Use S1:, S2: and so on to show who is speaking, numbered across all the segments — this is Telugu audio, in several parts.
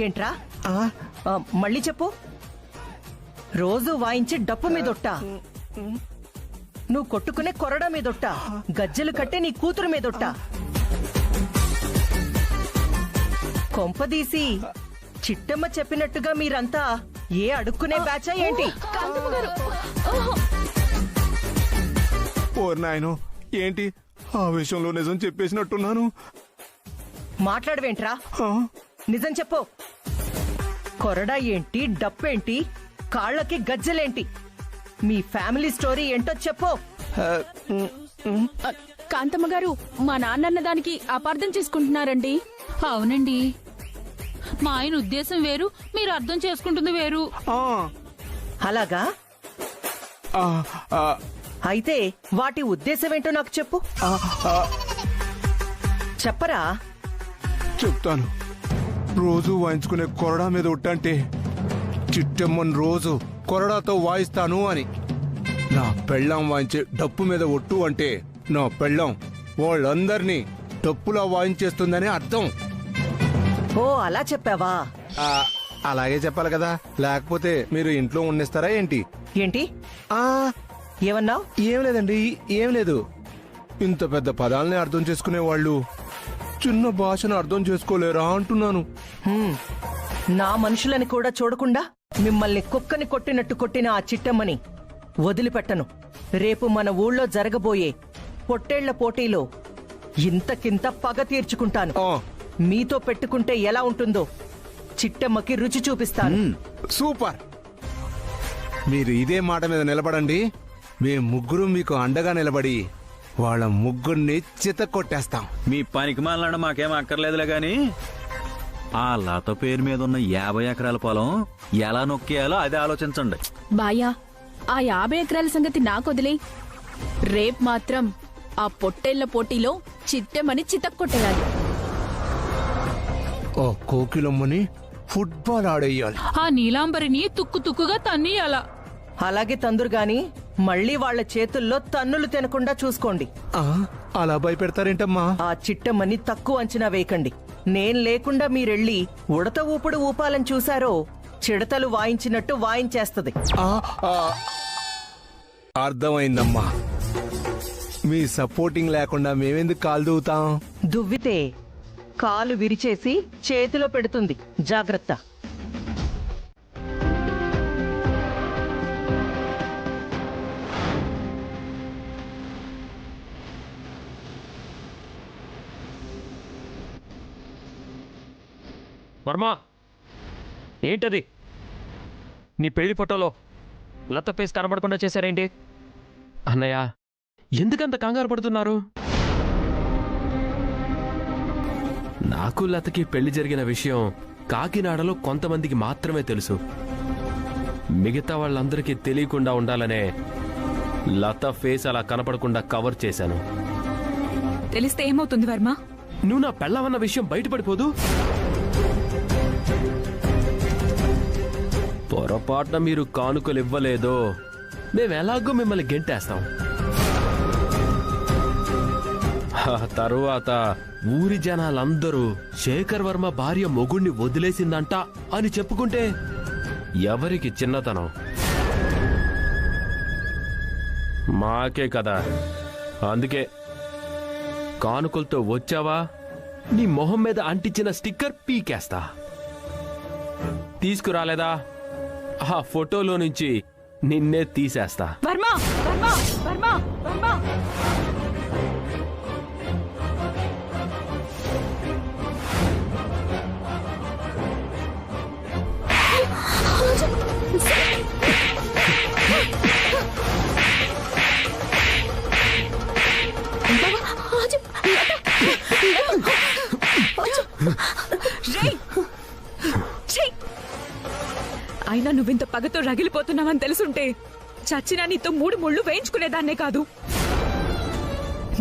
S1: ఏంట్రా మళ్ళీ చెప్పు. రోజు వాయించి డప్పు మీదొట్టా, నువ్వు కొట్టుకునే కొరడా మీదొట్టా, గజ్జెలు కట్టే నీ కూతురు మీదొట్టా. కొంపదీసి చిట్టమ్మ చెప్పినట్టుగా మీరంతా ఏ అడుక్కునే బ్యాచా ఏంటి?
S2: ఓ నాయనో, ఏంటి ఆ విషయంలో నిజం చెప్పేసినట్టున్నాను.
S1: మాట్లాడవేంట్రా, నిజం చెప్పు. కొరడా ఏంటి, డప్పేంటి, కాళ్ళకి గజ్జలేంటి, మీ ఫ్యామిలీ స్టోరీ ఏంటో చెప్పు.
S3: కాంతమ్మ గారు, మా నాన్నన్న దానికి అపార్థం చేసుకుంటున్నారండి.
S4: అవునండి, మా ఆయన ఉద్దేశం వేరు, మీరు అర్థం చేసుకుంటుంది వేరు.
S1: అలాగా? అయితే వాటి ఉద్దేశం ఏంటో నాకు చెప్పు. చెప్పరా.
S2: చెప్తాను. రోజు వాయించుకునే కొరడా మీద ఒట్టంటే చిట్టమ్మని రోజు కొరడాతో వాయిస్తాను అని, నా పెళ్ళాం వాయించే డప్పు మీద ఒట్టు అంటే నా పెళ్ళాం వాళ్ళందరినీ డప్పులా వాయించేస్తుందని అర్థం.
S1: ఓ అలా చెప్పావా?
S2: అలాగే చెప్పాలి కదా, లేకపోతే మీరు ఇంట్లో ఉండేస్తారా ఏంటి?
S1: ఏంటి ఏమన్నావు?
S2: ఏం లేదండి, ఏం లేదు. ఇంత పెద్ద పదాలని అర్థం చేసుకునే వాళ్ళు చిన్న భాషను అర్థం చేసుకోలేరా అంటున్నాను.
S1: నా మనుషులని కూడా చూడకుండా మిమ్మల్ని కుక్కని కొట్టినట్టు కొట్టిన ఆ చిట్టమ్మని వదిలిపెట్టను. రేపు మన ఊళ్ళో జరగబోయే పొట్టేళ్ల పోటీలో ఇంతకింత పగ తీర్చుకుంటాను. మీతో పెట్టుకుంటే ఎలా ఉంటుందో చిట్టమ్మకి రుచి చూపిస్తాను.
S2: సూపర్. మీరు ఇదే మాట మీద నిలబడండి, మేం ముగ్గురు మీకు అండగా నిలబడి వాళ్ళ ముగ్గురిని చిత కొట్టేస్తాం.
S5: మీ పనికి మాలన మాకేం అక్కర్లేదులే గాని ఆ లత పేరు మీద ఉన్న 50 ఎకరాల పొలం ఎలా నొక్కేయాలో అది ఆలోచించండి.
S3: బాయా, ఆ 50 ఎకరాల సంగతి నాకొదిలే. రేపు మాత్రం ఆ పొట్టేళ్ల పోటీలో చిట్టెమని చితక్కొట్టేయాలి.
S2: ఓ కోకిలమ్మని ఫుట్బాల్ ఆడేయాలి.
S4: ఆ నీలాంబరిని తుక్కు తుక్కుగా తన్నియాల.
S1: అలాగే తందురు గాని మళ్ళీ వాళ్ల చేతుల్లో తన్నులు తినకుండా చూసుకోండి.
S2: అలా భయపెడతారేంటమ్మా?
S1: ఆ చిట్టమ్మని తక్కువ అంచనా వేయకండి. నేను లేకుండా మీరెళ్ళి ఉడత ఊపుడు ఊపాలని చూశారో చిడతలు వాయించినట్టు వాయించేస్తది.
S2: అర్థమైందమ్మా. మీ సపోర్టింగ్ లేకుండా మేమెందుకు కాలు దూవుతాం?
S1: దువ్వితే కాలు విరిచేసి చేతిలో పెడుతుంది, జాగ్రత్త.
S6: వర్మ, ఏంటది? నీ పెళ్లి ఫోటోలో లత ఫేస్ కనబడకుండా చేశారేంటి? అన్నయ్య, ఎందుకంత కంగారు పడుతున్నారు?
S7: నాకు లతకి పెళ్లి జరిగిన విషయం కాకినాడలో కొంతమందికి మాత్రమే తెలుసు. మిగతా వాళ్ళందరికీ తెలియకుండా ఉండాలనే లత ఫేస్ అలా కనపడకుండా కవర్ చేశాను.
S4: తెలిస్తే ఏమవుతుంది వర్మ?
S7: నువ్వు నా పెళ్ళవన్న విషయం బయటపడిపోదు. పొరపాటున మీరు కానుకలు ఇవ్వలేదో మేమెలాగో మిమ్మల్ని గెంటేస్తాం. తరువాత ఊరి జనాలందరూ శేఖర్ వర్మ భార్య మొగుణ్ణి వదిలేసిందంట అని చెప్పుకుంటే ఎవరికి చిన్నతనం? మాకే కదా. అందుకే కానుకలతో వచ్చావా, నీ మొహం మీద అంటించిన స్టిక్కర్ పీకేస్తా. తీసుకురాలేదా, ఆ ఫోటోలో నుంచి నిన్నే తీసేస్తా.
S4: వర్మ, వర్మ, వర్మ, వర్మ. అయినా నువ్వింత పగతో రగిలిపోతున్నావని తెలుసుంటే చచ్చినా నీతో 3 ముళ్ళు వేయించుకునేదాన్నే కాదు,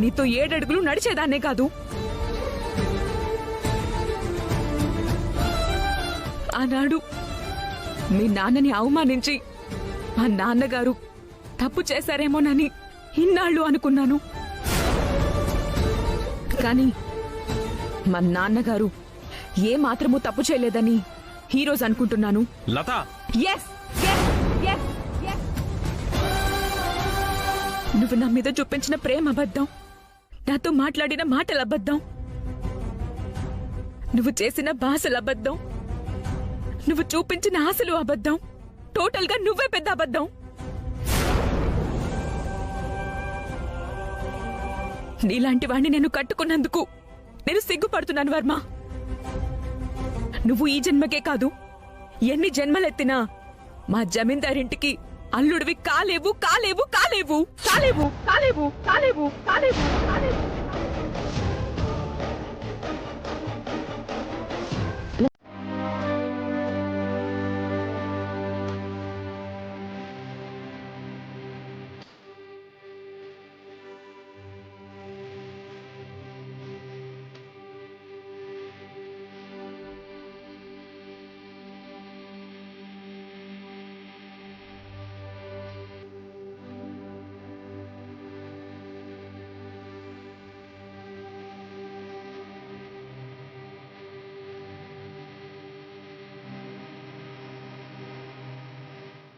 S4: నీతో 7 అడుగులు నడిచేదాన్నే కాదు. ఆనాడు మీ నాన్నని అవమానించి ఆ నాన్నగారు తప్పు చేశారేమోనని ఇన్నాళ్ళు అనుకున్నాను. కానీ మా నాన్నగారు ఏ మాత్రమూ తప్పు చేయలేదని ఈరోజు అనుకుంటున్నాను.
S7: లత
S4: ఎస్ నువ్వు నా మీద చూపించిన ప్రేమ అబద్ధం, నాతో మాట్లాడిన మాటల అబద్ధం, నువ్వు చేసిన భాషల అబద్ధం, నువ్వు చూపించిన ఆశలు అబద్ధం. టోటల్ గా నువ్వే పెద్ద అబద్ధం. నీలాంటి వాణ్ణి నేను కట్టుకున్నందుకు నేను సిగ్గుపడుతున్నాను వర్మ. నువ్వు ఈ జన్మకే కాదు, ఎన్ని జన్మలెత్తినా మా జమీందారింటికి అల్లుడివి కాలేవు కాలేవు కాలేవు కాలేవు కాలేవు కాలేవు కాలేవు కాలేవు.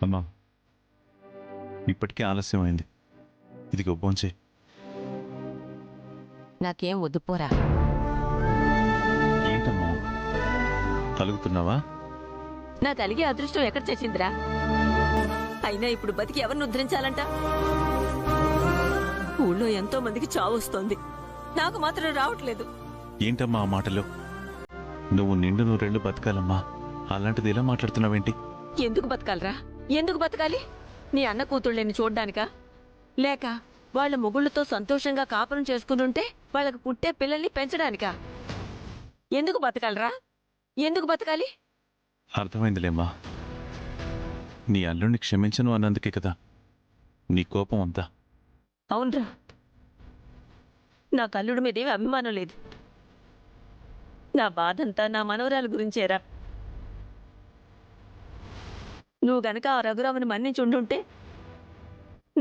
S8: అమ్మా, ఇప్పటికే ఆలస్యమైంది. ఇదిగో భోంచే.
S9: నాకేం వద్దు పోరా.
S8: ఏంటమ్మా తలుగుతున్నావా?
S9: నా తలిగే అదృష్టం ఎక్కడ చేసిందిరా? అయినా ఇప్పుడు బతికి ఎవరిని ఉద్ధరించాలంట? ఊళ్ళో ఎంతో మందికి చావు వస్తోంది, నాకు మాత్రం రావట్లేదు.
S8: ఏంటమ్మా ఆ మాటలు? నువ్వు నిండు నూరేళ్లు బతకాలమ్మా, అలాంటిది ఎలా మాట్లాడుతున్నావేంటి?
S9: ఎందుకు బతకాలరా? ఎందుకు బతకాలి? నీ అన్న కూతుళ్ళని చూడ్డానికా? లేక వాళ్ళ మొగుళ్ళతో సంతోషంగా కాపురం చేసుకునుంటే వాళ్ళకు పుట్టే పిల్లల్ని పెంచడానికా? ఎందుకు బతకాలరా? ఎందుకు బతకాలి?
S8: అర్థమైందిలేమ్మా, నీ అల్లుడిని క్షమించను అన్నందుకే కదా నీ కోపం అంతా.
S9: అవునరా, నా కల్లుడి మీదేమి అభిమానం లేదు. నా బాధంతా నా మనవరాల గురించేరా. నువ్వు గనక ఆ రఘురాముని మన్నించి ఉండుంటే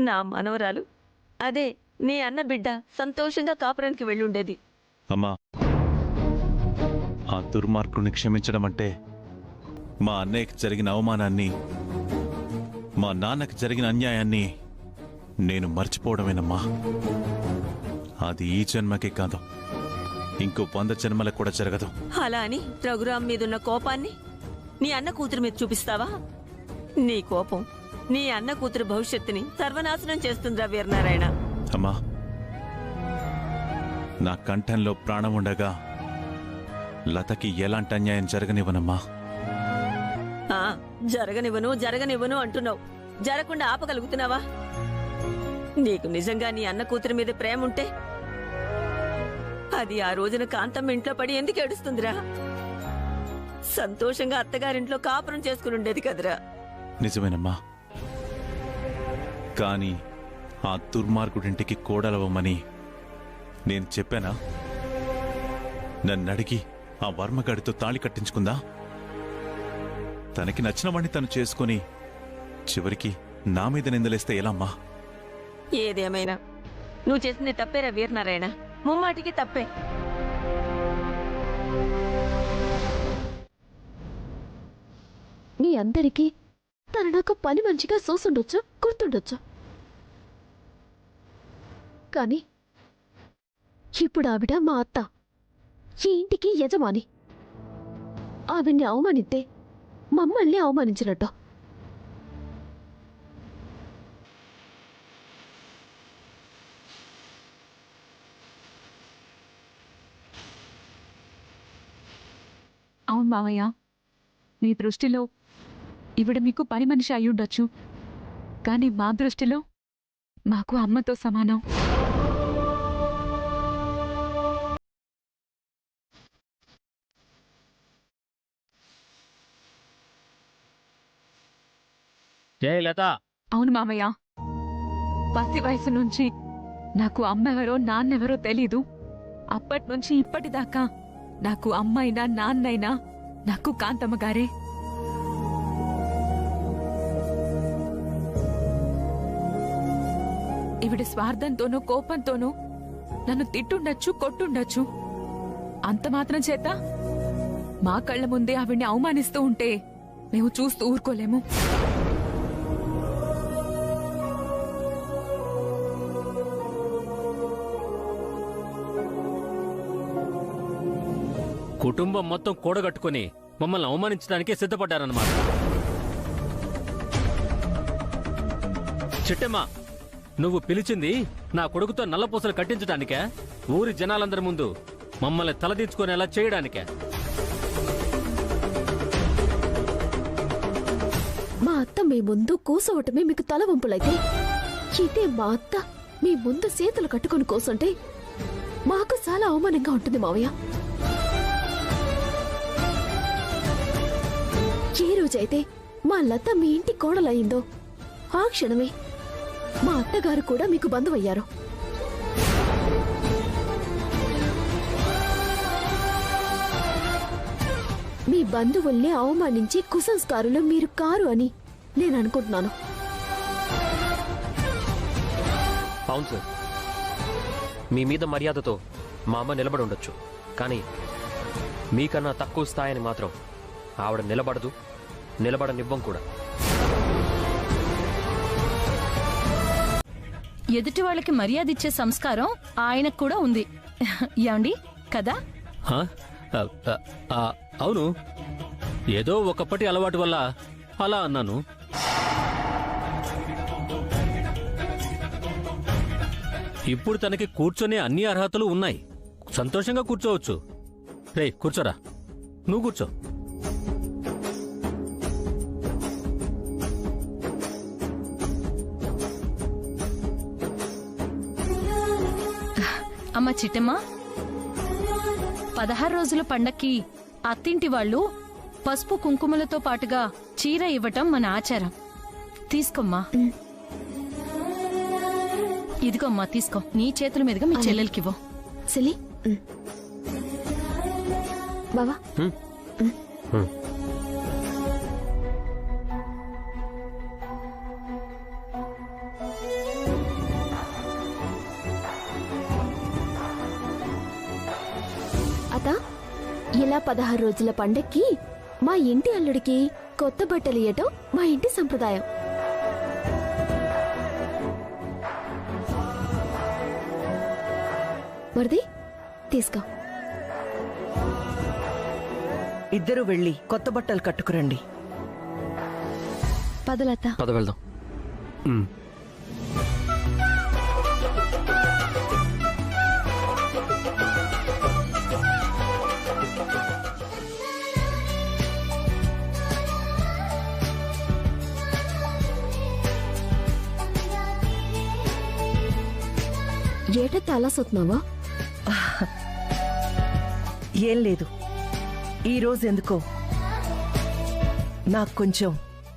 S9: నా మనవరాలు, అదే నీ అన్న బిడ్డ సంతోషంగా కాపురానికి వెళ్ళుండేది.
S8: అమ్మా, ఆ దుర్మార్గుడిని క్షమించడం అంటే మా అన్నయ్యకి జరిగిన అవమానాన్ని, మా నాన్నకి జరిగిన అన్యాయాన్ని నేను మర్చిపోవడమేనమ్మా. అది ఈ జన్మకే కాదు, ఇంకో 100 జన్మలకు కూడా జరగదు.
S9: అలా అని రఘురామ్ మీదున్న కోపాన్ని నీ అన్న కూతురు మీద చూపిస్తావా? నీ కోపం నీ అన్న కూతురు భవిష్యత్తుని సర్వనాశనం చేస్తుందిరా వీరనారాయణ.
S8: అమ్మా, నా కంఠంలో ప్రాణం ఉండగా లతకి ఎలాంటి అన్యాయం జరగనివ్వనమ్మా.
S9: జరగనివ్వను జరగనివ్వను అంటున్నావు, జరగకుండా ఆపగలుగుతున్నావా? నీకు నిజంగా నీ అన్న కూతురి మీద ప్రేమ ఉంటే అది ఆ రోజున కాంతమ్మ ఇంట్లో పడి ఎందుకు ఏడుస్తుందిరా? సంతోషంగా అత్తగారింట్లో కాపురం చేసుకుని ఉండేది కదరా.
S8: నిజమేనమ్మా, కానీ ఆ దుర్మార్గుడింటికి కోడలవమ్మని నేను చెప్పానా? నన్నడిగి ఆ వర్మగాడితో తాళి కట్టించుకుందా? తనకి నచ్చిన వాణ్ణి తను చేసుకుని చివరికి నా మీద నిందలేస్తే ఎలామ్మా?
S9: ఏదేమైనా నువ్వు చేసింది తప్పేరా వీరనారాయణ, ముమ్మాటికి తప్పే.
S10: మీ అందరికీ తను నాకు పని మంచిగా చూసుండొచ్చు, గుర్తుండొచ్చు. కానీ ఇప్పుడు ఆవిడ మా అత్త, ఈ ఇంటికి యజమాని. ఆవిడ్ని అవమానిస్తే మమ్మల్ని అవమానించినట్టు.
S4: అవును మావయ్య, మీ దృష్టిలో ఇవిడ మీకు పని మనిషి అయ్యుండొచ్చు, కానీ మా దృష్టిలో మాకు అమ్మతో సమానం.
S6: జయలత,
S4: అవును మామయ్య, పసి వయసు నుంచి నాకు అమ్మెవరో నాన్నెవరో తెలీదు. అప్పట్నుంచి ఇప్పటిదాకా నాకు అమ్మైనా నాన్నైనా నాకు కాంతమ్మ గారే. ఈవిడ స్వార్థంతోనూ కోపంతోనూ నన్ను తిట్టుండొచ్చు, కొట్టుండొచ్చు. అంత మాత్రం చేత మా కళ్ళ ముందే ఆవిడ్ని అవమానిస్తూ ఉంటే మేము చూస్తూ ఊరుకోలేము.
S11: కుటుంబం మొత్తం కూడగట్టుకుని మమ్మల్ని అవమానించడానికే సిద్ధపడ్డారన్నమాట. చిట్టమ్మ, నువ్వు పిలిచింది నా కొడుకుతో నల్లపూసలు కట్టించడానికే? ఊరి జనాలందరి ముందు మమ్మల్ని తలదించుకునేలా చేయడానికే?
S10: మా అత్త మీ ముందు కూసోవటమే మీకు తల వంపులైతే, ఇదే మా అత్త మీ ముందు చేతులు కట్టుకుని కూసుంటే మాకు చాలా అవమానంగా ఉంటుంది మావయ్య. ఏ రోజైతే మా లత మీ ఇంటి కోడలయ్యిందో ఆ క్షణమే మా అత్తగారు కూడా మీకు బంధువయ్యారు. మీ బంధువుల్ని అవమానించి కుసంస్కారులు మీరు కారు అని నేను అనుకుంటున్నాను.
S6: అవును సార్, మీ మీద మర్యాదతో మా అమ్మ నిలబడి ఉండొచ్చు, కానీ మీకన్నా తక్కువ స్థాయిని మాత్రం ఆవిడ నిలబడదు, నిలబడనివ్వం కూడా.
S3: ఎదుటి వాళ్ళకి మర్యాద ఇచ్చే సంస్కారం ఆయనకు కూడా ఉంది. ఏమండి కదా?
S11: అవును, ఏదో ఒకప్పటి అలవాటు వల్ల అలా అన్నాను. ఇప్పుడు తనకి కూర్చొనే అన్ని అర్హతలు ఉన్నాయి. సంతోషంగా కూర్చోవచ్చు. రే కూర్చోరా, నువ్వు కూర్చో.
S3: అమ్మ చిట్టమ్మ, 16 రోజుల పండక్కి అత్తింటి వాళ్ళు పసుపు కుంకుమలతో పాటుగా చీర ఇవ్వటం మన ఆచారం. తీసుకోమ్మా. ఇదిగోమ్మా తీసుకో, నీ చేతుల మీదుగా మీ చెల్లెలకివ్వు.
S10: సిలి బావా, అత ఇలా 16 రోజుల పండక్కి మా ఇంటి అల్లుడికి కొత్త బట్టలు ఇయ్యటం మా ఇంటి సంప్రదాయం. మరిది తీసుకో.
S1: ఇద్దరు వెళ్ళి కొత్త బట్టలు కట్టుకురండి.
S10: పదలత.
S6: పద వెళ్దాం.
S10: ఏట తల సుతున్నావా?
S1: ఏం లేదు, ఈరోజు ఎందుకో నాకు కొంచెం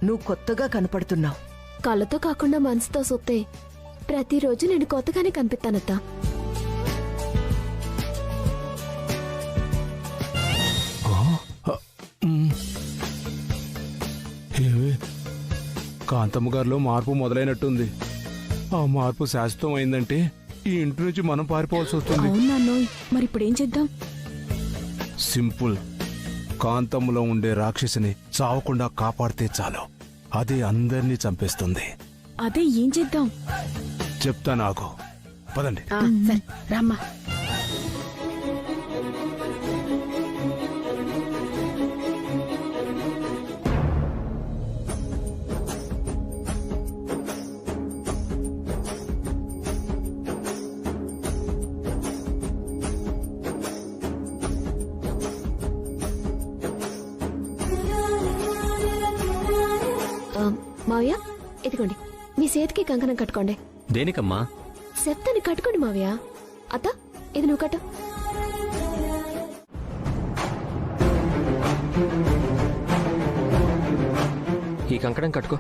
S1: నువ్వు కొత్తగా కనపడుతున్నావు.
S10: కళ్ళతో కాకుండా మనసుతో సొత్తే ప్రతిరోజు నేను కొత్తగానే కనిపిస్తానత్తా.
S2: కాంతమ్మ గారిలో మార్పు మొదలైనట్టుంది. ఆ మార్పు శాశ్వతం అయిందంటే ఈ ఇంటి నుంచి మనం పారిపోవాల్సి వస్తుంది.
S3: మరి ఇప్పుడు ఏం చేద్దాం?
S2: సింపుల్. కాంతమ్మలో ఉండే రాక్షసిని చావకుండా కాపాడితే చాలు, అదే అందరినీ చంపేస్తుంది.
S3: అదే ఏం చేద్దాం?
S2: చెప్తా నాకు. పదండి.
S3: సరే రామ్మా.
S10: మావయ్య ఇదిగోండి, మీ చేతికి కంకణం కట్టుకోండి.
S11: దేనికమ్మా?
S10: చెప్తాను, కట్టుకోండి మావయ్య. అత్త ఇది నువ్వు కట్టు.
S6: ఈ కంకణం కట్టుకో.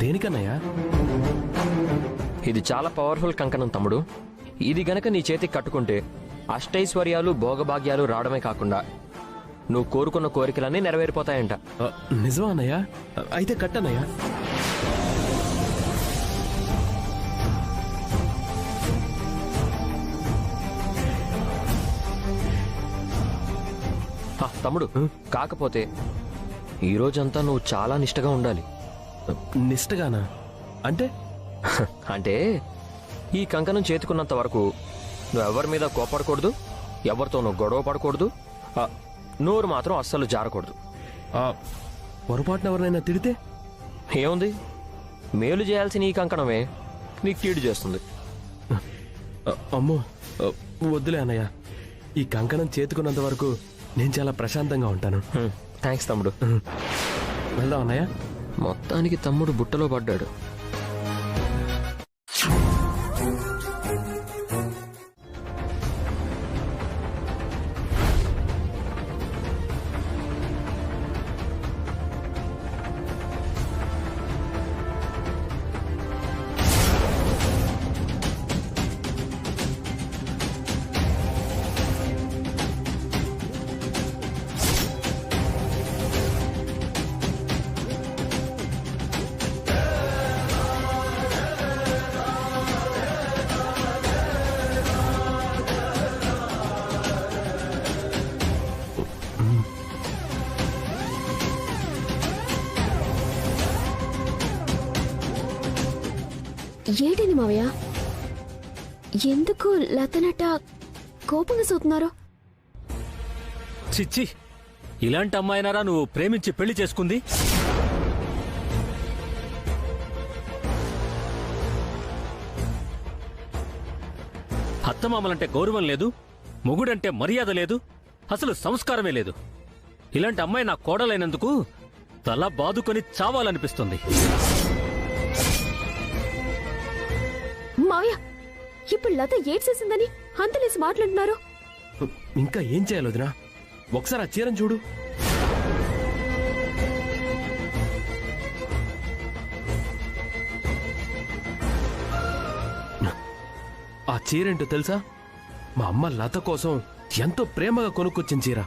S7: దేనికన్నయ్యా?
S6: ఇది చాలా పవర్ఫుల్ కంకణం తమ్ముడు. ఇది గనక నీ చేతికి కట్టుకుంటే అష్టైశ్వర్యాలు భోగభాగ్యాలు రావడమే కాకుండా నువ్వు కోరుకున్న కోరికలన్నీ నెరవేరిపోతాయంట.
S7: నిజమా అన్నయ్య? అయితే కట్టన్నయ్యా.
S6: తమ్ముడు కాకపోతే ఈ రోజంతా నువ్వు చాలా నిష్టగా ఉండాలి.
S7: నిష్టగానా? అంటే
S6: అంటే ఈ కంకణం చేతుకున్నంత వరకు నువ్వెవరి మీద కోపడకూడదు, ఎవరితోనూ గొడవ పడకూడదు, నోరు మాత్రం అస్సలు జారకూడదు.
S7: పొరపాటున ఎవరినైనా తిడితే?
S6: ఏముంది, మేలు చేయాల్సిన ఈ కంకణమే నీకు కీడు చేస్తుంది.
S7: అమ్మో వద్దులే అన్నయ్య, ఈ కంకణం చేతుకున్నంత వరకు నేను చాలా ప్రశాంతంగా ఉంటాను.
S6: థ్యాంక్స్ తమ్ముడు.
S7: వెళ్దాం అన్నయ్య.
S6: మొత్తానికి తమ్ముడు బుట్టలో పడ్డాడు.
S10: ఏంటిది మావయ్య, ఎందుకు లతనట కోపంగా సోతున్నారు?
S11: చిచ్చి, ఇలాంటి అమ్మాయినారా నువ్వు ప్రేమించి పెళ్లి చేసుకుంది? అత్తమామలంటే గౌరవం లేదు, మొగుడంటే మర్యాద లేదు, అసలు సంస్కారమే లేదు. ఇలాంటి అమ్మాయి నా కోడలైనందుకు తల బాదుకొని చావాలనిపిస్తుంది.
S10: మావయ్య, ఇప్పుడు లత ఏడ్చేసిందని అంతలేసి మాట్లాడుతున్నారు.
S7: ఇంకా ఏం చేయాలి వదినా? ఒకసారి ఆ చీరను చూడు. ఆ చీరేంటో తెలుసా? మా అమ్మ లత కోసం ఎంతో ప్రేమగా కొనుక్కొచ్చిన చీర.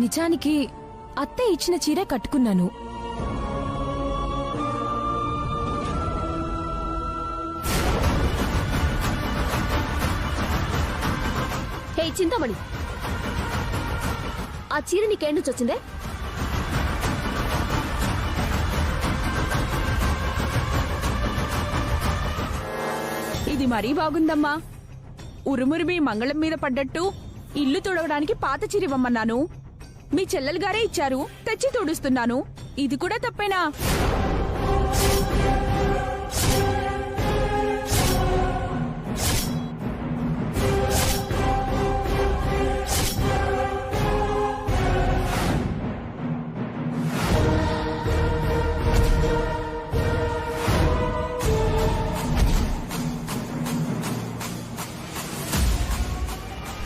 S4: నిజానికి అత్త ఇచ్చిన చీర కట్టుకున్నాను.
S10: హే చింతామణి, ఆ చీర నీకేం నుంచి వచ్చిందే?
S3: ఇది మరీ బాగుందమ్మా. ఉరుమురిమి మంగళం మీద పడ్డట్టు ఇల్లు తుడవడానికి పాత చీరివ్వమన్నాను. మీ చెల్లెలు గారే ఇచ్చారు, తెచ్చి తుడుస్తున్నాను. ఇది కూడా తప్పేనా?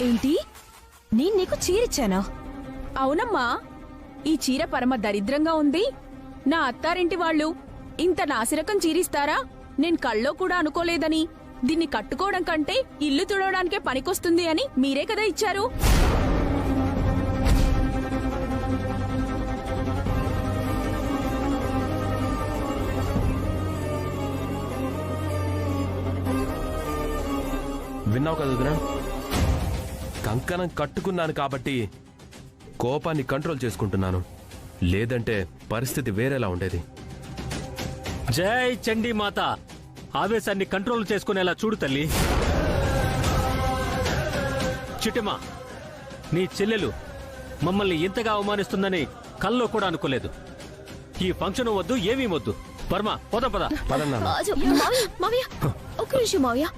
S4: ఏంటి, నేను నీకు చీరిచ్చానా?
S3: అవునమ్మా, ఈ చీర పరమ దరిద్రంగా ఉంది. నా అత్తారింటి వాళ్ళు ఇంత నాసిరకం చీరిస్తారా? నేను కల్లో కూడా అనుకోలేదని. దీన్ని కట్టుకోవడం కంటే ఇల్లు తుడవడానికే పనికొస్తుంది అని మీరే కదా ఇచ్చారు.
S7: విన్నావు కదా వదినా? కంకణం కట్టుకున్నాను కాబట్టి కోపాన్ని కంట్రోల్ చేసుకుంటున్నాను, లేదంటే పరిస్థితి వేరేలా ఉండేది.
S11: జై చండీ మాత, ఆవేశాన్ని కంట్రోల్ చేసుకునేలా చూడు తల్లి. చిటిమా, నీ చెల్లెలు మమ్మల్ని ఇంతగా అవమానిస్తుందని కల్లో కూడా అనుకోలేదు. ఈ ఫంక్షన్ వద్దు, ఏమీ వద్దు. పరమ పద పద.
S10: మావయ్య, ఒక్క నిమిషం మావయ్య,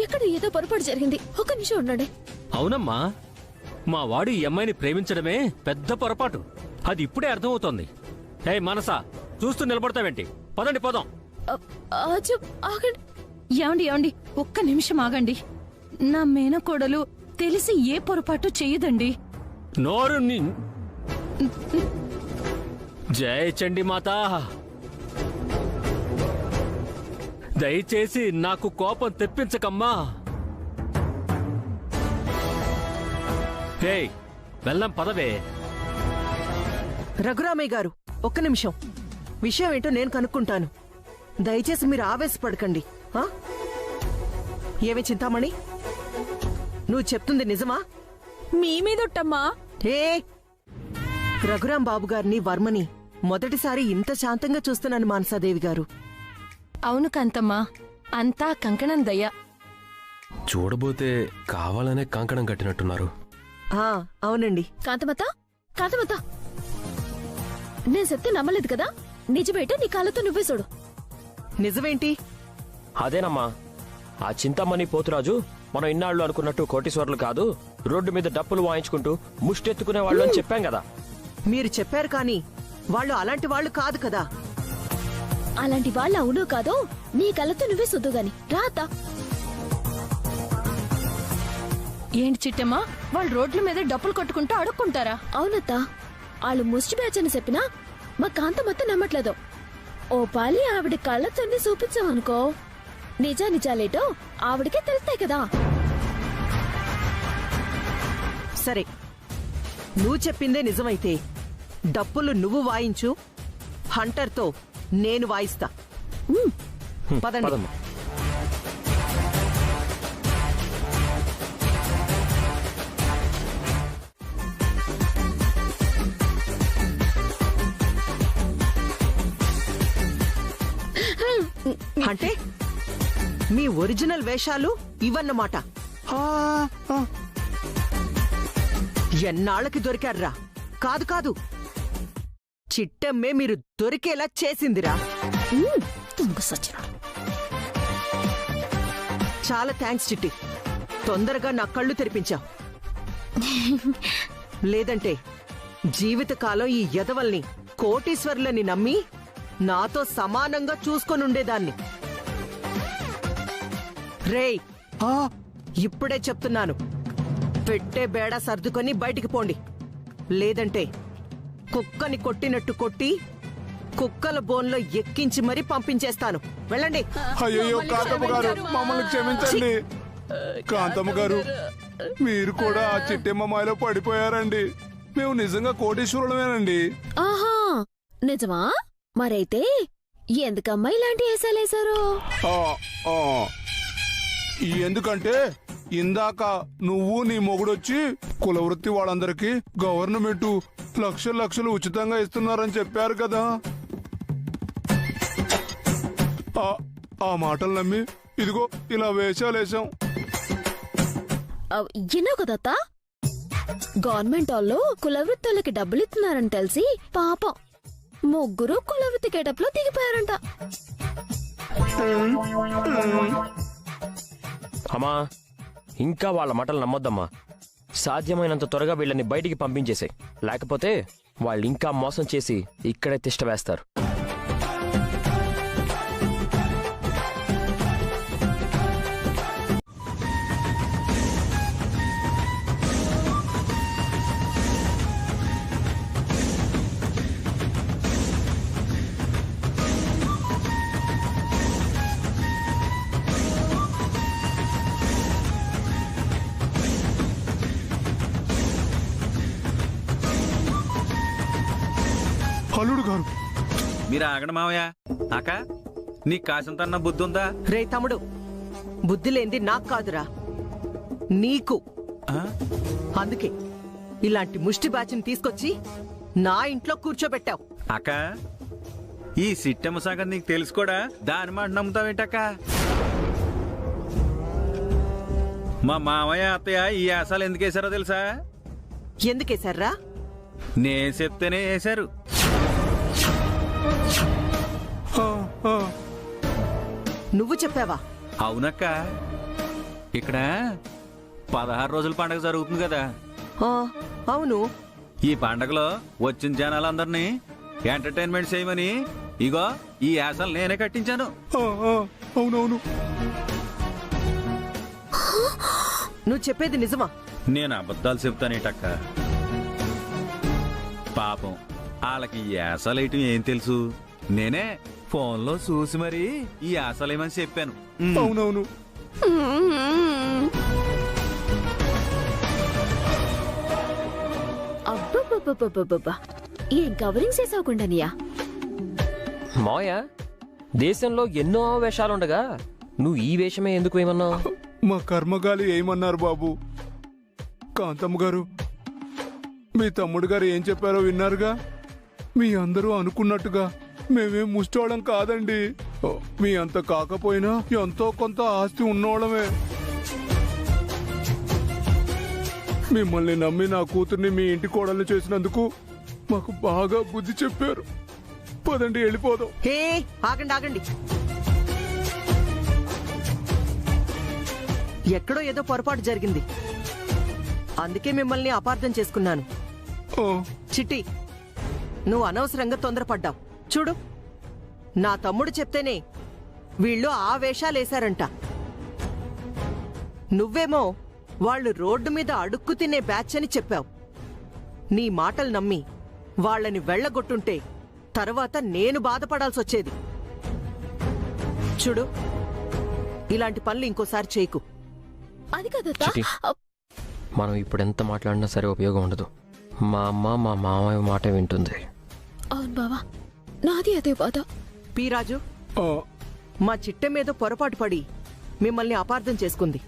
S10: ఎక్కడ ఏదో పొరపాటు జరిగింది. ఒక్క నిమిషం ఉండండి.
S11: అవునమ్మా, మా వాడు ఈ అమ్మాయిని ప్రేమించడమే పెద్ద పొరపాటు. అది ఇప్పుడే అర్థమవుతోంది. హే మనసా, చూస్తూ నిలబడతావేంటి? పదండి పోదాం.
S10: ఆగండి.
S4: ఏమండి, ఒక్క నిమిషం ఆగండి. నా మేనకోడలు తెలిసి ఏ పొరపాటు చెయ్యదండి.
S11: నోరు జై చండి మాత. దయచేసి నాకు కోపం తెప్పించకమ్మా. హే, వెళ్ళం పదవే.
S1: రఘురామయ్య గారు, ఒక్క నిమిషం. విషయం ఏంటో నేను కనుక్కుంటాను. దయచేసి మీరు ఆవేశపడకండి. ఆ? ఏమి చింతామణి, నువ్వు చెప్తుంది నిజమా?
S3: మీ మీదొట్టమ్మా.
S1: ఏ రఘురాం బాబు గారిని, వర్మని మొదటిసారి ఇంత శాంతంగా చూస్తున్నాను మానసాదేవి గారు.
S12: అవును కాంతమ్మా, అంతా కంకణం దయ్య.
S7: చూడబోతే కావాలనే కంకణం కట్టినట్టున్నారు.
S1: అవునండి.
S10: కాంతమత, కాంతమత, నేను చెప్తే నమ్మలేదు కదా? నిజమేంటో నీ కాళ్ళతో నువ్వే చూడు.
S1: నిజమేంటి?
S6: అదేనమ్మా, ఆ చింతామణి పోతురాజు మనం ఇన్నాళ్ళు అనుకున్నట్టు కోటీశ్వర్లు కాదు, రోడ్డు మీద డప్పులు వాయించుకుంటూ ముష్టెత్తుకునే వాళ్ళు అని చెప్పాం కదా.
S1: మీరు చెప్పారు కానీ వాళ్ళు అలాంటి వాళ్ళు కాదు కదా.
S10: అలాంటి వాళ్ళు అవునో కాదో నీ కళ్ళతో నువ్వే చూద్దు గాని. రాత
S12: ఏంటి చిట్టమ్మా, వాళ్ళు రోడ్ల మీద డప్పులు కొట్టుకుంటూ అడుక్కుంటారా?
S10: అవునత్త, వాళ్ళు ముష్టి బ్యాచ్ అని చెప్పినా మా కాంతమత్త నమ్మట్లేదు. ఓ పాలి ఆవిడ కళ్ళతోనే చూపించామనుకో, నిజాలేటో ఆవిడకే తెలుస్తాయి కదా.
S1: సరే, నువ్వు చెప్పిందే నిజమైతే డప్పులు నువ్వు వాయించు, హంటర్తో నేను వాయిస్తా. పదండి.
S6: పదమ్మా.
S1: అంటే మీ ఒరిజినల్ వేషాలు ఇవన్నమాట. ఎన్నాళ్ళకి దొరికారా? కాదు కాదు, చిట్టమ్మే మీరు దొరికేలా చేసిందిరా.
S10: సచ్చినాడు.
S1: చాలా థ్యాంక్స్ చిట్టి, తొందరగా నా కళ్ళు తెరిపించావు. లేదంటే జీవితకాలం ఈ యదవల్ని కోటీశ్వర్లని నమ్మి నాతో సమానంగా చూసుకొనుండేదాన్ని. రేయ్, ఇప్పుడే చెప్తున్నాను, పెట్టే బేడా సర్దుకొని బయటికి పోండి. లేదంటే కుక్కని కొట్టినట్టు కొట్టి కుక్కల బోన్లో ఎక్కించి మరీ పంపించేస్తాను. వెళ్ళండి.
S2: అయ్యో కాంతమ్మ గారు, మమ్మల్ని క్షమించండి. కాంతమ్మ గారు, మీరు కూడా ఆ చిట్టెమ్మ మాయలో పడిపోయారండి. మేము నిజంగా కోటీశ్వరులమేనండి.
S10: ఆహా, నిజమా? మరైతే ఎందుకమ్మా ఇలాంటి వేసాలేశారు?
S2: ఎందుకంటే ఇందాక నువ్వు నీ మొగుడొచ్చి కులవృత్తి వాళ్ళందరికీ గవర్నమెంట్ లక్షలు లక్షలు ఉచితంగా ఇస్తున్నారని చెప్పారు కదా. ఆ మాటలు నమ్మి ఇదిగో ఇలా వేషాలేసాం.
S10: విన్నావు కదత్తా, గవర్నమెంట్ వాళ్ళు కులవృత్తులకి డబ్బులు ఇస్తున్నారని తెలిసి పాపం ముగ్గురు కులవృత్తి గెటప్లో దిగిపోయారంట.
S6: అమ్మా, ఇంకా వాళ్ళ మాటలు నమ్మొద్దమ్మా. సాధ్యమైనంత త్వరగా వీళ్ళని బయటికి పంపించేసే, లేకపోతే వాళ్ళు ఇంకా మోసం చేసి ఇక్కడే తిష్ట వేస్తారు.
S2: అల్లుడు గారు,
S5: మీరు ఆగండి మావయ్య. అక్క, నీకు కాసింతన్న బుద్ధి ఉందా?
S1: రే తమ్ముడు, బుద్ధి లేంది నాకు కాదురా, నీకు. అందుకే ఇలాంటి ముష్టి బ్యాచ్ని తీసుకొచ్చి నా ఇంట్లో కూర్చోబెట్టావు.
S5: అక్క, ఈ సిట్టమ్మ సంగతి నీకు తెలుసుకోడా? దాని మాట నమ్ముతావేంటక్క? మా మామయ్య అత్తయ్య ఈ ఆశాలు ఎందుకు వేశారో తెలుసా?
S1: ఎందుకేశారా?
S5: నేను చెప్తేనే వేశారు.
S1: నువ్వు చెప్పావా?
S5: అవునక్క, ఇక్కడ 16 రోజుల పండగ జరుగుతుంది కదా.
S1: అవును.
S5: ఈ పండగలో వచ్చిన జనాలందరినీ ఎంటర్టైన్మెంట్ చేయమని ఇగో ఈ యాసలు నేనే కట్టించాను.
S2: అవునవును.
S1: నువ్వు చెప్పేది నిజమా?
S5: నేను అబద్ధాలు చెప్తానేటక్క. పాపం వాళ్ళకి ఈ యాసలేయటం ఏం తెలుసు. నేనే ఫోన్లో చూసి మరి ఈ యాసలేమని చెప్పాను.
S2: అవునవును.
S10: అబ్బబ్బబ్బబ్బబ్బబ్బా, ఏం కవరింగ్ చేసావుకుండానియా?
S6: మావయ్య, దేశంలో ఎన్నో వేషాలుండగా నువ్వు ఈ వేషమే ఎందుకు ఏమన్నావు?
S2: మా కర్మగాలి ఏమన్నారు బాబు? కాంతమ్మ గారు, మీ తమ్ముడు గారు ఏం చెప్పారో విన్నారుగా. మీ అందరూ అనుకున్నట్టుగా మేమేం ముష్టోళం కాదండి. మీ అంత కాకపోయినా ఎంతో కొంత ఆస్తి ఉన్నోళ్ళమే. మిమ్మల్ని నమ్మి నా కూతుర్ని మీ ఇంటి కోడల్ని చేసినందుకు మాకు బాగా బుద్ధి చెప్పారు. పదండి, వెళ్ళిపోదాం.
S1: హే, ఆగండి ఆగండి. ఎక్కడో ఏదో పొరపాటు జరిగింది, అందుకే మిమ్మల్ని అపార్థం చేసుకున్నాను. చిట్టి, నువ్వు అనవసరంగా తొందరపడ్డావు. చూడు, నా తమ్ముడు చెప్తేనే వీళ్ళు ఆ వేషాలేశారంట. నువ్వేమో వాళ్ళు రోడ్డు మీద అడుక్కు తినే బ్యాచ్ అని చెప్పావు. నీ మాటలు నమ్మి వాళ్ళని వెళ్లగొట్టుంటే తర్వాత నేను బాధపడాల్సొచ్చేది. చూడు, ఇలాంటి పనులు ఇంకోసారి చేయకు.
S10: అది కదా
S6: చిట్టి, మనం ఇప్పుడు ఎంత మాట్లాడినా సరే ఉపయోగం ఉండదు. మా అమ్మ మా మామయ్య మాట వింటుంది.
S10: అవును బావా, నాది అదే బాధ.
S1: పీరాజు, మా చిట్టె మీద పొరపాటు పడి మిమ్మల్ని అపార్థం చేసుకుంది.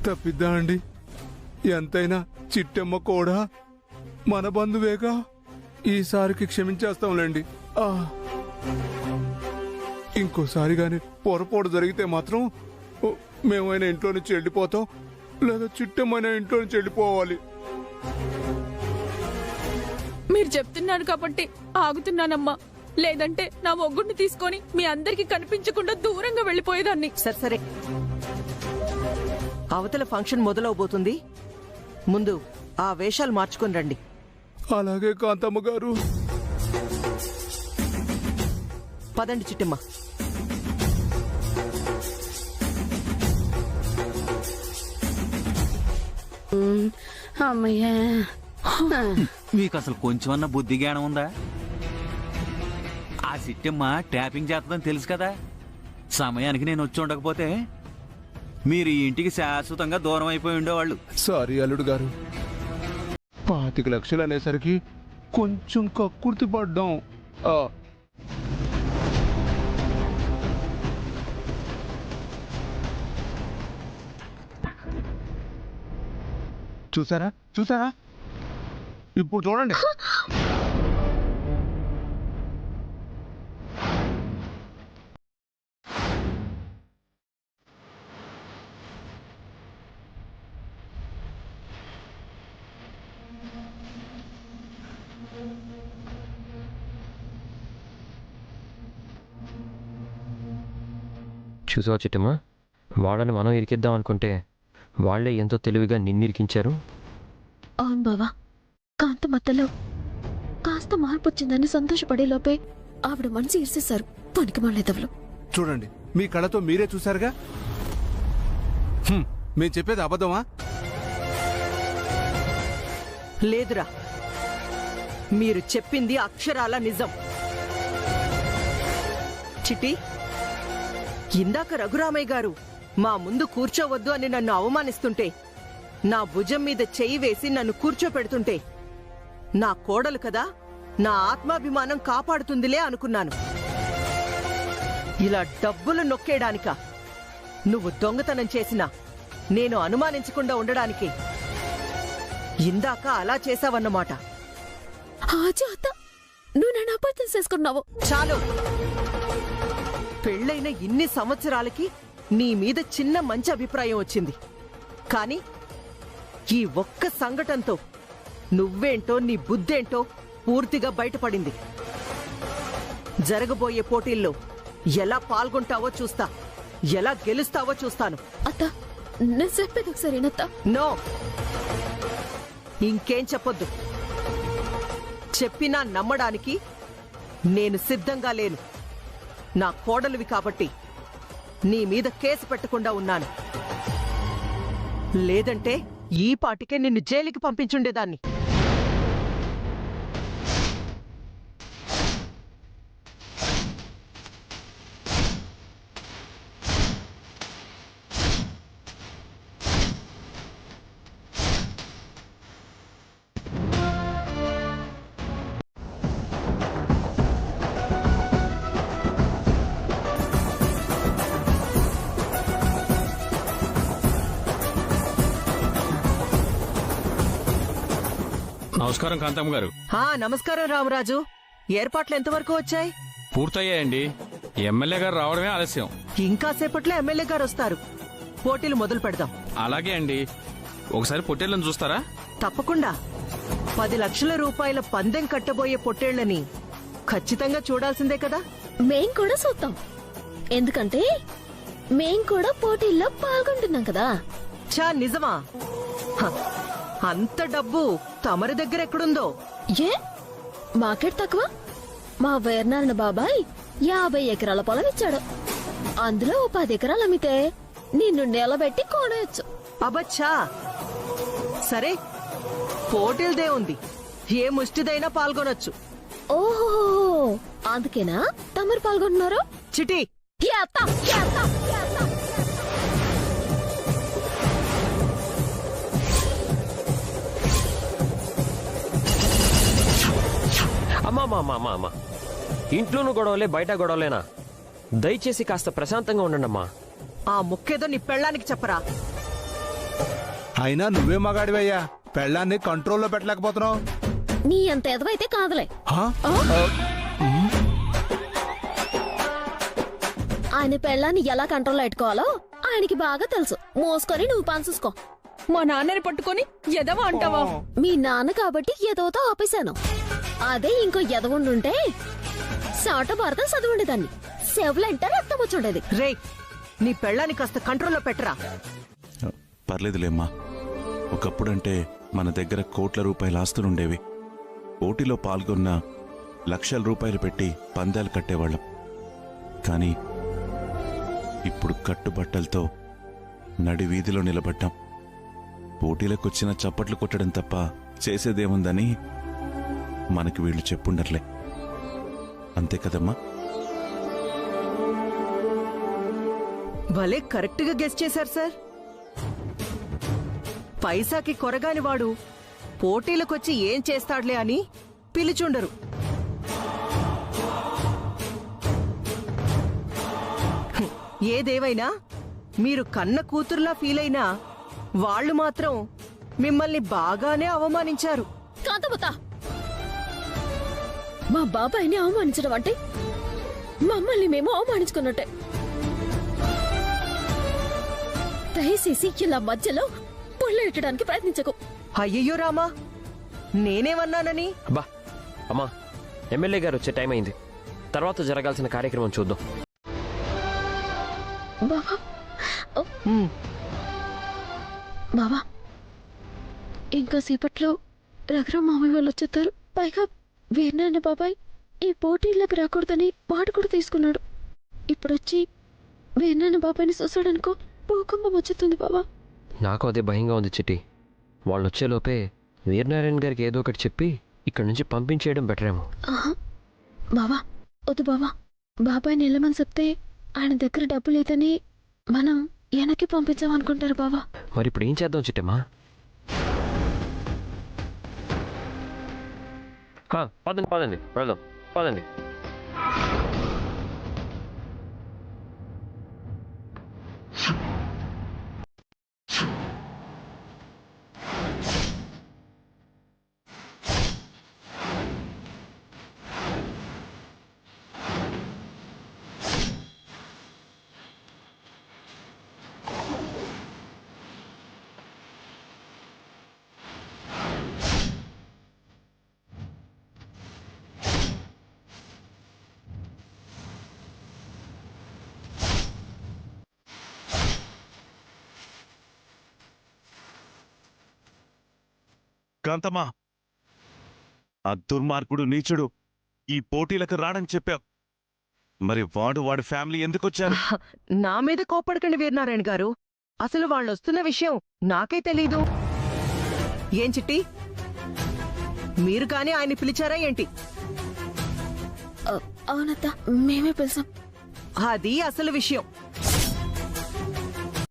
S2: తప్పిద్దా అండి? ఎంతైనా చిట్టమ్మ కూడా మన బంధువేగా. ఈసారికి క్షమించేస్తాంలేండి. ఇంకోసారి గాని పొరపాటు జరిగితే మాత్రం మేమైనా ఇంట్లో నుంచి వెళ్ళిపోతాం, లేదా చిట్టమ్మైనా ఇంట్లో నుంచి వెళ్ళిపోవాలి.
S3: మీరు చెప్తున్నారు కాబట్టి ఆగుతున్నానమ్మా. లేదంటే నా మొగ్గుడిని తీసుకొని మీ అందరికి కనిపించకుండా దూరంగా వెళ్ళిపోయేదాన్ని.
S1: సరే, అవతల ఫంక్షన్ మొదలవబోతుంది. ముందు ఆ వేషాలు మార్చుకొని రండి.
S2: అలాగే కాంతమ్మ గారు.
S1: పదండి చిట్టమ్మ.
S12: అమ్మయ్యా,
S5: మీకు అసలు కొంచెమన్నా బుద్ధి జ్ఞానం ఉందా? ఆ సిట్టమ్మ ట్యాపింగ్ చేస్తుందని తెలుసు కదా. సమయానికి నేను వచ్చి ఉండకపోతే మీరు ఈ ఇంటికి శాశ్వతంగా దూరం అయిపోయి ఉండేవాళ్ళు.
S2: సారీ అల్లుడు గారు, 25 లక్షలు అనేసరికి కొంచెం కక్కుర్తి పడ్డాం. చూసారా చూసారా, ఇప్పుడు చూడండి.
S6: చూసావా చిట్టమ్మ, వాళ్ళని మనం ఇరికిద్దాం అనుకుంటే వాళ్లే ఎంతో తెలివిగా నిన్నిరికించారు.
S10: అవును బావా, కాంతమత్తలో కాస్త మార్పు వచ్చిందని సంతోషపడే లోపే ఆవిడ మనసు ఇరిసేశారు. పనికి మాలేదవ్లు.
S2: చూడండి, మీ కళ్ళతో మీరే చూశారుగా. మేము చెప్పేది అబద్ధమా?
S1: లేదురా, మీరు చెప్పింది అక్షరాల నిజం. చిట్టి, ఇందాక రఘురామయ్య గారు మా ముందు కూర్చోవద్దు అని నన్ను అవమానిస్తుంటే, నా భుజం మీద చెయ్యి వేసి నన్ను కూర్చోపెడుతుంటే, నా కోడలు కదా, నా ఆత్మాభిమానం కాపాడుతుందిలే అనుకున్నాను. ఇలా డబ్బులు నొక్కేయడానిక? నువ్వు దొంగతనం చేసినా నేను అనుమానించకుండా ఉండడానికి ఇందాక అలా చేశావన్నమాట.
S10: నువ్వు నన్ను అపార్థం చేసుకున్నావు.
S1: చాలు. పెళ్ళైన ఇన్ని సంవత్సరాలకి నీ మీద చిన్న మంచి అభిప్రాయం వచ్చింది. కాని ఈ ఒక్క సంఘటనతో నువ్వేంటో నీ బుద్ధేంటో పూర్తిగా బయటపడింది. జరగబోయే పోటీల్లో ఎలా పాల్గొంటావో చూస్తా, ఎలా గెలుస్తావో చూస్తాను.
S10: అత్త, నేను చెప్పేది ఒకసారి
S1: నో, ఇంకేం చెప్పొద్దు. చెప్పినా నమ్మడానికి నేను సిద్ధంగా లేను. నా కోడలివి కాబట్టి నీ మీద కేసు పెట్టకుండా ఉన్నాను. లేదంటే ఈ పాటికే నిన్ను జైలుకి పంపించుండేదాన్ని.
S11: నమస్కారం కాంతమ్మ గారు.
S1: నమస్కారం రామరాజు. ఏర్పాట్లు ఎంతవరకు వచ్చాయి?
S11: పూర్తయ్యాయండి. ఎమ్మెల్యే గారు రావడమే ఆలస్యం.
S1: ఇంకా సేపట్లో ఎమ్మెల్యే గారు వస్తారు. పోటీలు మొదలు పెడదాం.
S11: అలాగే అండి. ఒకసారి పొట్టేళ్లను చూస్తారా?
S1: తప్పకుండా. 10 లక్షల రూపాయల పందెం కట్టబోయే పొట్టేళ్లని ఖచ్చితంగా చూడాల్సిందే కదా.
S10: మేం కూడా చూద్దాం. ఎందుకంటే మేం కూడా పోటీల్లో పాల్గొంటున్నాం కదా.
S1: చా నిజమా? హ, అంత డబ్బు తమరి దగ్గర ఎక్కడుందో?
S10: ఏ మార్కెట్ తక్కువ? మా వేర్నారాయణ బాబాయ్ 50 ఎకరాల పొలం ఇచ్చాడు. అందులో 10 ఎకరాలు అమ్మితే నిన్ను నిలబెట్టి కొనేయచ్చు.
S1: అబచ్చా, సరే పోటీలదే ఉంది. ఏ ముష్టిదైనా పాల్గొనొచ్చు.
S10: ఓహో, అందుకేనా తమరు పాల్గొంటున్నారు?
S1: చిటి
S6: అమ్మా, ఇంట్లోనూ గొడవలే బయట గొడవలేనా? దయచేసి కాస్త ప్రశాంతంగా ఉండండమ్మా.
S1: ఆ ముక్కేదో నీ పెళ్ళానికి చెప్పరా.
S2: అయినా నువ్వే మగాడివయ్యా, పెళ్ళాన్ని కంట్రోల్లో పెట్టలేకపోతున్నావు.
S10: నీ అంత ఎదవైతే కాదులే. ఆయన పెళ్ళాన్ని ఎలా కంట్రోల్ పెట్టుకోవాలో ఆయనకి బాగా తెలుసు. మోసుకొని నువ్వు పని చూసుకో.
S3: మా నాన్నని పట్టుకొని ఎదవా అంటావా?
S10: మీ నాన్న కాబట్టి ఎదవతో ఆపేశాను. అదే ఇంకో ఎదవుండుంటే సాట భారతం చదువుండేదాన్ని. సెవలంటే రక్తం వచ్చుండేది.
S1: రే, నీ పెళ్ళాన్ని కాస్త కంట్రోల్లో పెట్టరా.
S8: పర్లేదులేమ్మా. ఒకప్పుడంటే మన దగ్గర కోట్ల రూపాయల ఆస్తులుండేవి. పోటీలో పాల్గొన్న లక్షల రూపాయలు పెట్టి పందాలు కట్టేవాళ్ళం. కానీ ఇప్పుడు కట్టుబట్టలతో నడి వీధిలో నిలబడ్డాం. పోటీలకొచ్చిన చప్పట్లు కొట్టడం తప్ప చేసేదేముందని మనకి వీళ్ళు చెప్పుండర్లే. అంతే కదమ్మా?
S1: భలే కరెక్ట్ గా గెస్ చేశారు సార్. పైసాకి కొరగాని వాడు పోటీలకొచ్చి ఏం చేస్తాడులే అని పిలిచుండరు. ఏదేవైనా మీరు కన్న కూతురులా ఫీల్ అయినా వాళ్ళు మాత్రం మిమ్మల్ని బాగానే అవమానించారు.
S10: కాంతమత, మా బాబాయిని అవమానించడం అంటే మమ్మల్ని మేము అవమానించుకున్నట్టే. దయచేసి ఇలా మధ్యలో పుల్లెట్టడానికి ప్రయత్నించకు.
S1: అయ్యయ్యో రామా, నేనేమన్నానని?
S6: బా అమ్మా, ఎమ్మెల్యే గారు వచ్చే టైం అయింది. తర్వాత జరగాల్సిన కార్యక్రమం చూద్దాం.
S10: బాబా బాబా, ఇంకా సేపట్లో రఘురాం మామయ్య వాళ్ళు వచ్చేస్తారు. పైగా వీరనారాయణ బాబాయ్ ఈ పోటీలకు రాకూడదని వాడు కూడా తీసుకున్నాడు. ఇప్పుడొచ్చి వీరనారాయణ బాబాయ్ని చూసాడనుకో, భూకంపం వచ్చేస్తుంది బాబా.
S6: నాకు అదే భయంగా ఉంది చిట్టి. వాళ్ళు వచ్చేలోపే వీరనారాయణ గారికి ఏదో ఒకటి చెప్పి ఇక్కడి నుంచి పంపించేయడం బెటర్ ఏమో.
S10: బాబా వద్దు బాబా, బాబాయ్ని వెళ్ళమని చెప్తే ఆయన దగ్గర డబ్బు లేదని మనం వెనక్కి పంపించామనుకుంటారు బాబా.
S6: మరి ఇప్పుడు ఏం చేద్దాం చిట్టమ్మా? పదండి పదండి వెళ్దాం, పదండి.
S8: కాంతమ్మా, ఆ దుర్మార్గుడు నీచుడు ఈ పోటీలకు రాడని చెప్పావు. మరి వాడి ఫ్యామిలీ ఎందుకొచ్చారు?
S1: నా మీద కోపడకండి వీరనారాయణ గారు. అసలు వాళ్ళొస్తున్న విషయం నాకే తెలీదు. ఏం చిట్టి, మీరు కానీ ఆయన్ని పిలిచారా ఏంటి?
S10: అవునత్త, మేమే పిలిచాం.
S1: అది అసలు విషయం.